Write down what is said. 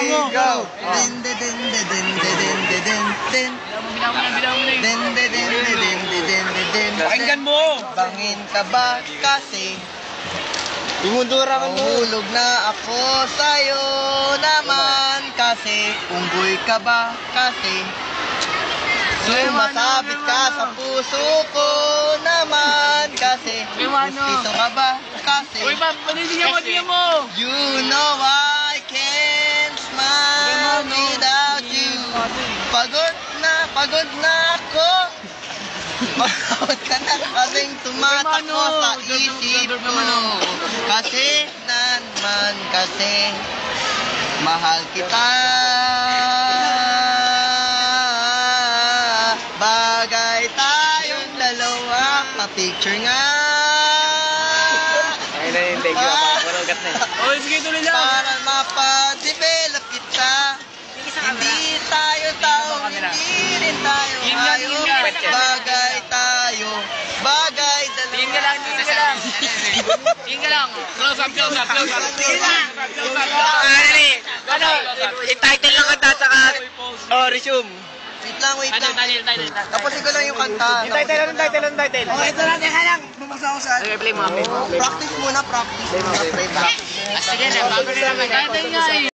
mo. Go! Din din din din din din din din din. Bilang mo na. Din din din din din din din din. Pakinggan mo. Bangin ka ba kasi Imundura ka mo. mahulog na ako sa'yo naman kasi unggoy ka ba kasi sumasabit ka sa puso ko naman kasi gusto ka ba kasi Uy, panindigan mo. you know I can't smile without you. Pagod na ako. Pagod ka na kasing tumatakbo sa isip ko. Kasi naman kasi mahal kita. Bagay tayong dalawa, pa-picture nga. Ay na yung leg. Marugat na eh. Oh, sige, tuloy lang. Para mapa-develop kita. Hindi tayo tao, hindi rin tayo ayaw. Bagay tayo, bagay dalawa. Tingin ka lang. Close up. Ano? I-title lang kanta saka resume. Wait lang. Title. Tapusin ko lang yung kanta. Title. Okay, ito lang, teka lang. Bumagsa ako saan. Okay, play mo. Practice muna. Practice. Sige na, bago na naman. Title nga eh.